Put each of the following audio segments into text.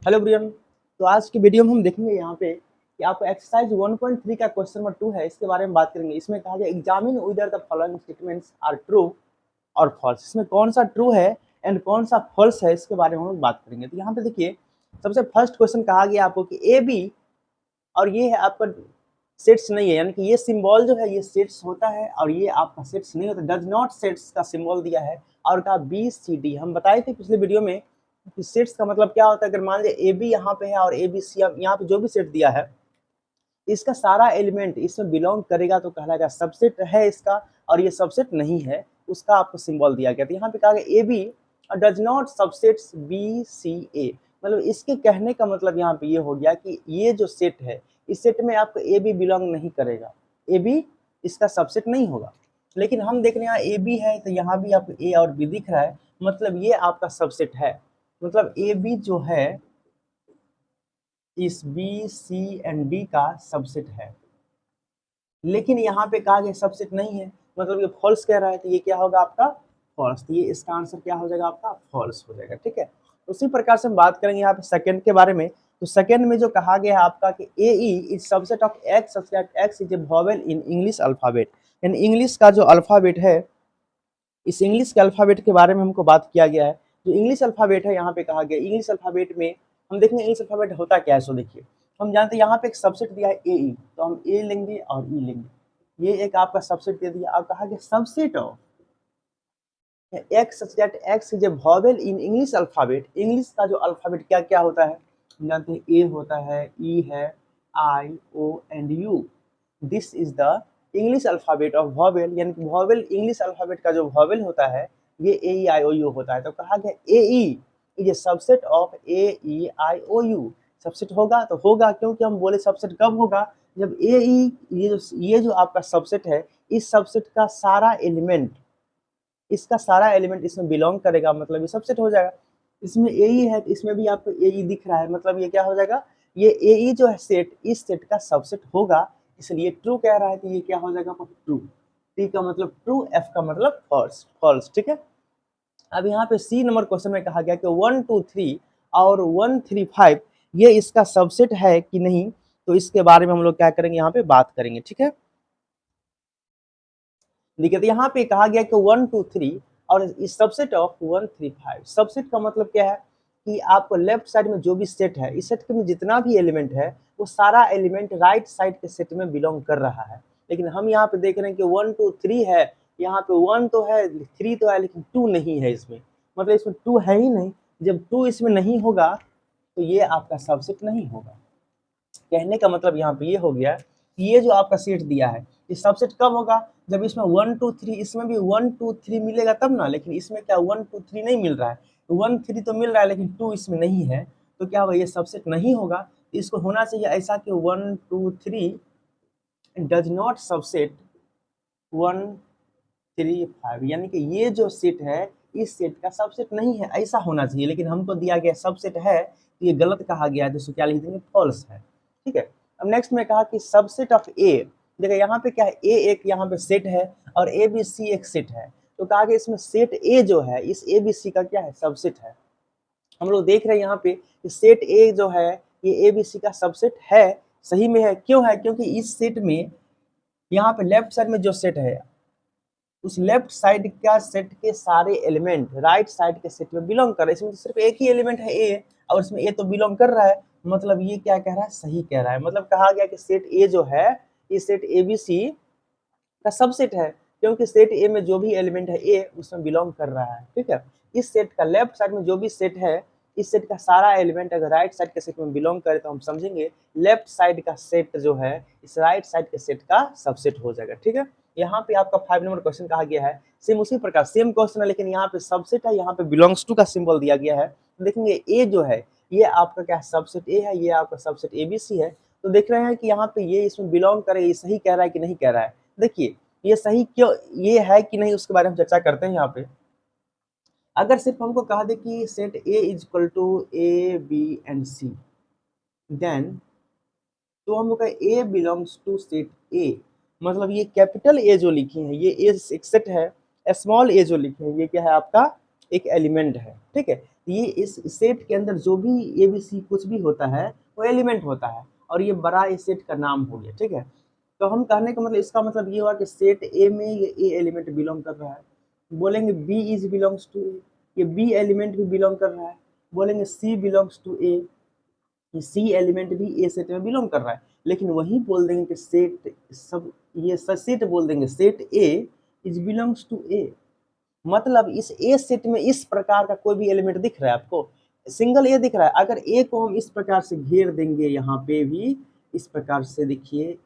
Hello everyone. तो आज की वीडियो में हम देखेंगे यहाँ पे कि आपको एक्सरसाइज 1.3 का क्वेश्चन नंबर 2 है, इसके बारे में बात करेंगे। इसमें कहा गया examine whether the following statements are true और फॉल्स। इसमें कौन सा ट्रू है एंड कौन सा फॉल्स है, इसके बारे में हम बात करेंगे। तो यहाँ पे देखिए, सबसे फर्स्ट क्वेश्चन कहा गया आपको कि ए बी और ये है आपका सेट्स नहीं है, यानी कि ये सिंबल जो है ये सेट्स होता है और ये आपका सेट्स नहीं होता, डज नॉट सेट्स का सिंबल दिया है। और कहा बी सी डी, हम बताए थे पिछले वीडियो में कि सेट्स का मतलब क्या होता है। अगर मान लीजिए ए बी यहाँ पे है और ए बी सी यहाँ पे जो भी सेट दिया है इसका सारा एलिमेंट इसमें बिलोंग करेगा तो कहलाएगा सबसेट है इसका, और ये सबसेट नहीं है उसका आपको सिंबल दिया गया। तो यहाँ पे कहा गया A B does not subsets B C A, मतलब इसके कहने का मतलब यहाँ पे ये हो गया कि ये जो सेट है इस सेट में आपको ए बी बिलोंग नहीं करेगा, ए बी इसका सबसेट नहीं होगा। लेकिन हम देख रहे हैं यहाँ ए बी है तो यहाँ भी आपको ए और बी दिख रहा है, मतलब ये आपका सबसेट है। मतलब ए बी जो है इस बी सी एंड डी का सबसेट है, लेकिन यहाँ पे कहा गया सबसेट नहीं है, मतलब ये फॉल्स कह रहा है। तो ये क्या होगा आपका फॉल्स, तो ये इसका आंसर क्या हो जाएगा आपका फॉल्स हो जाएगा। ठीक है, उसी प्रकार से हम बात करेंगे यहाँ पे सेकंड के बारे में। तो सेकंड में जो कहा गया है आपका कि A E is subset of X such that X is a vowel in English alphabet, यानी इंग्लिश का जो अल्फाबेट है इस इंग्लिश के अल्फाबेट के बारे में हमको बात किया गया है। जो इंग्लिश अल्फाबेट है यहाँ पे कहा गया इंग्लिश अल्फाबेट में हम देखेंगे इंग्लिश अल्फाबेट होता क्या है। सो देखिए, हम जानते हैं यहाँ पे एक सबसेट दिया है ए ई, तो हम ए लेंगे और ई लेंगे। ये एक आपका सबसेट दे दिया और कहा गया subset of X such that X is a vowel in English alphabet. English का जो अल्फाबेट क्या क्या होता है हम जानते हैं, ए होता है, ई है, I O and U. This is the English alphabet of vowel, यानी कि वोवेल इंग्लिश अल्फाबेट का जो वोवेल होता है ये ए ई आई ओ यू होता है। तो कहा गया A E is a subset of A E I O U. Subset होगा तो होगा, क्योंकि हम बोले सबसेट कब होगा जब ए ई ये जो आपका सबसेट है इस सबसेट का सारा एलिमेंट इसका सारा एलिमेंट इसमें बिलोंग करेगा, मतलब ये सबसेट हो जाएगा। इसमें ए ई है तो इसमें भी आपको ए ई दिख रहा है, मतलब ये क्या हो जाएगा, ये ए ई जो है सेट इस सेट का सबसेट होगा, इसलिए ट्रू कह रहा है तो ये क्या हो जाएगा ट्रू। टी का मतलब ट्रू, एफ का मतलब फॉल्स, फॉल्स। ठीक है, अब यहाँ पे सी नंबर क्वेश्चन में कहा गया कि 1 2 3 और 1 3 5 ये इसका सबसेट है कि नहीं, तो इसके बारे में हम लोग क्या करेंगे यहाँ पे बात करेंगे। ठीक है, देखिए तो यहाँ पे कहा गया कि 1 2 3 और इस सबसेट ऑफ 1 3 5। सबसेट का मतलब क्या है कि आपको लेफ्ट साइड में जो भी सेट है इस सेट में जितना भी एलिमेंट है वो सारा एलिमेंट राइट साइड के सेट में बिलोंग कर रहा है। लेकिन हम यहाँ पे देख रहे हैं कि 1 2 3 है, यहाँ पे 1 तो है 3 तो है लेकिन 2 नहीं है इसमें, मतलब इसमें 2 है ही नहीं। जब 2 इसमें नहीं होगा तो ये आपका सबसेट नहीं होगा। कहने का मतलब यहाँ पे ये हो गया कि ये जो आपका सेट दिया है ये सबसेट कब होगा जब इसमें 1 2 3, इसमें भी 1 2 3 मिलेगा तब ना, लेकिन इसमें क्या 1 2 3 नहीं मिल रहा है। 1 3 तो मिल रहा है लेकिन 2 इसमें नहीं है, तो क्या होगा ये सबसेट नहीं होगा। इसको होना चाहिए ऐसा कि 1 2 3 डज नॉट सबसेट 1 3 5, यानी कि ये जो सेट है इस सेट का सबसेट नहीं है, ऐसा होना चाहिए। लेकिन हमको दिया गया सबसेट है तो ये गलत कहा गया है, तो क्या लिख देंगे फॉल्स है। ठीक है, अब नेक्स्ट में कहा कि सबसेट ऑफ ए, देखिए यहाँ पे क्या है ए एक यहाँ पे सेट है और ए बी सी एक सेट है, तो कहा कि इसमें सेट ए जो है इस ए बी सी का क्या है सबसेट है। हम लोग देख रहे हैं यहाँ पे कि सेट ए जो है ये ए बी सी का सबसेट है, सही में है। क्यों है, क्योंकि इस सेट में यहाँ पे लेफ्ट साइड में जो सेट है उस लेफ्ट साइड का सेट के सारे एलिमेंट राइट साइड के सेट में बिलोंग कर रहे हैं। इसमें तो सिर्फ एक ही एलिमेंट है ए और इसमें ए तो बिलोंग कर रहा है, मतलब ये क्या कह रहा है सही कह रहा है। मतलब कहा गया कि सेट ए जो है ये सेट ए बी सी का सबसेट है, क्योंकि सेट ए में जो भी एलिमेंट है ए उसमें बिलोंग कर रहा है। ठीक है, इस सेट का लेफ्ट साइड में जो भी सेट है इस सेट का सारा एलिमेंट अगर राइट साइड के सेट में बिलोंग करे तो हम समझेंगे लेफ्ट साइड का सेट जो है इस राइट साइड के सेट का सबसेट हो जाएगा। ठीक है, यहाँ पे आपका 5 नंबर क्वेश्चन कहा गया है सेम उसी प्रकार सेम क्वेश्चन है, लेकिन यहाँ पे सबसेट है, यहाँ पे बिलोंग्स टू का सिंबल दिया गया है। देखेंगे ए जो है ये आपका क्या सबसेट ए है, ये आपका सबसेट ए बी सी है। तो देख रहे हैं कि यहाँ पे ये इसमें बिलोंग करे, ये सही कह रहा है कि नहीं कह रहा है। देखिए ये सही क्यों ये है कि नहीं उसके बारे में चर्चा करते हैं। यहाँ पे अगर सिर्फ हमको कहा दे कि set A is equal to A B and C, then तो हम लोग का A belongs to set A, मतलब ये कैपिटल ए जो लिखे हैं ये ए एक सेट है, स्मॉल ए जो लिखे हैं ये क्या है आपका एक एलिमेंट है। ठीक है, ये इस सेट के अंदर जो भी ABC कुछ भी होता है वो एलिमेंट होता है, और ये बड़ा इस सेट का नाम हो गया, ठीक है। तो हम कहने का मतलब इसका मतलब ये हुआ कि सेट ए में ये ए एलिमेंट बिलोंग कर रहा है। बोलेंगे बी इज बिलोंग्स टू ए, ये बी एलिमेंट भी बिलोंग कर रहा है। बोलेंगे सी बिलोंग्स टू ए, ये सी एलिमेंट भी ए सेट में बिलोंग कर रहा है। लेकिन वही बोल देंगे कि सेट सब ये सेट बोल देंगे set A is belongs to A, मतलब इस ए सेट में इस प्रकार का कोई भी एलिमेंट दिख रहा है आपको, सिंगल ए दिख रहा है, अगर ए को हम इस प्रकार से घेर देंगे, यहाँ पे भी इस प्रकार से देखिए,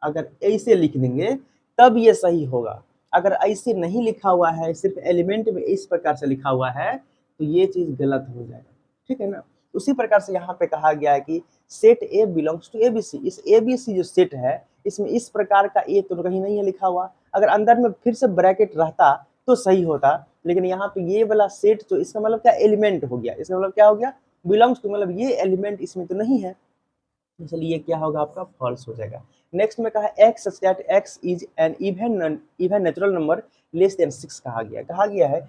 अगर ऐसे लिख देंगे तब ये सही होगा। अगर ऐसे नहीं लिखा हुआ है, सिर्फ एलिमेंट में इस प्रकार से लिखा हुआ है, तो ये चीज गलत हो जाएगा, ठीक है ना। उसी प्रकार से यहाँ पे कहा गया है कि set A belongs to ABC, इस एबीसी जो सेट है इसमें इस प्रकार का ए तो कहीं नहीं है लिखा हुआ, अगर अंदर में फिर से ब्रैकेट रहता तो सही होता, लेकिन यहाँ पे ये वाला सेट तो इसका मतलब क्या एलिमेंट हो गया, इसका मतलब क्या हो गया बिलोंग्स टू, मतलब ये एलिमेंट इसमें तो नहीं है, इसलिए क्या होगा आपका फॉल्स हो जाएगा। नेक्स्ट में कहा x such that X is an even natural number less than 6 कहा गया है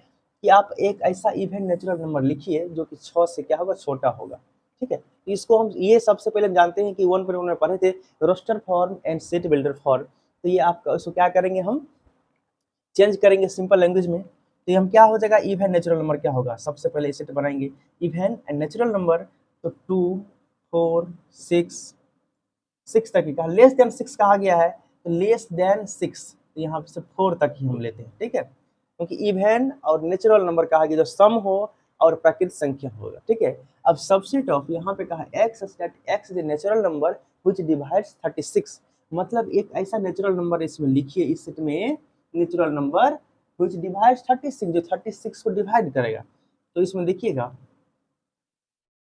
कि आप एक ऐसा इवन नेचुरल नंबर लिखिए जो कि 6 से क्या होगा छोटा होगा, ठीक है। तो इसको हम ये सबसे पहले जानते हैं कि 1.1 में पढ़े थे roster form and set builder form, तो ये आपका इसको क्या करेंगे हम चेंज करेंगे सिंपल लैंग्वेज में, तो हम क्या हो जाएगा इवन नेचुरल नंबर क्या होगा, सबसे पहले सेट बनाएंगे इवन एंड नेचुरल नंबर, तो 2 4 6 तक ही कहा, लेस देन 6 कहा गया है, तो लेस देन 6 तो यहाँ से 4 तक ही हम लेते हैं, ठीक है, क्योंकि इवन और नेचुरल नंबर कहा गया जो सम हो और प्राकृतिक संख्या होगा, ठीक है। अब सबसेट ऑफ यहाँ पे कहा x is a natural number which divides 36, मतलब एक ऐसा नेचुरल नंबर इसमें लिखिए इस सेट में नेचुरल नंबर व्हिच डिवाइड्स 36, जो 36 को डिवाइड करेगा, तो इसमें देखिएगा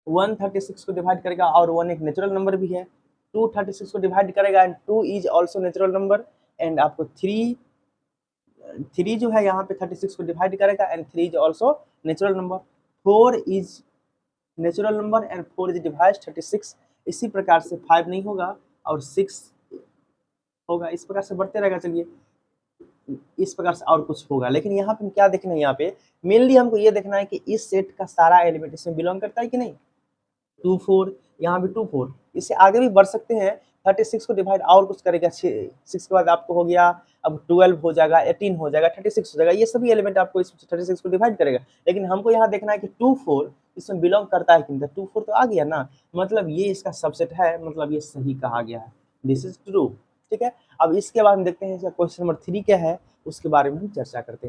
1 36 को डिवाइड करेगा और 1 एक नेचुरल नंबर भी है, 2 36 को डिवाइड करेगा and 2 is also natural number, and आपको 3 जो है यहाँ पे 36 को डिवाइड करेगा and 3 is also natural number, 4 is natural number and 4 is divide 36, इसी प्रकार से 5 नहीं होगा और 6 होगा, इस प्रकार से बढ़ते रहेगा। चलिए इस प्रकार से और कुछ होगा, लेकिन यहाँ पे क्या देखना है, यहाँ पे मेनली हमको ये देखना है कि इस सेट का सारा एलिमेंट इसमें बिलोंग करता है कि नहीं, 2 4 यहाँ भी 2 4, इससे आगे भी बढ़ सकते हैं, 36 को डिवाइड और कुछ करेगा 6 के बाद आपको हो गया अब 12 हो जाएगा, 18 हो जाएगा, 36 हो जाएगा, ये सभी एलिमेंट आपको इस 36 को डिवाइड करेगा, लेकिन हमको यहाँ देखना है कि 2 4 इसमें बिलोंग करता है कि नहीं, 2 4 तो आ गया ना, मतलब ये इसका सबसेट है, मतलब ये सही कहा गया है, दिस इज ट्रू, ठीक है। अब इसके बाद हम देखते हैं इसका क्वेश्चन नंबर 3 क्या है, उसके बारे में हम चर्चा करते हैं।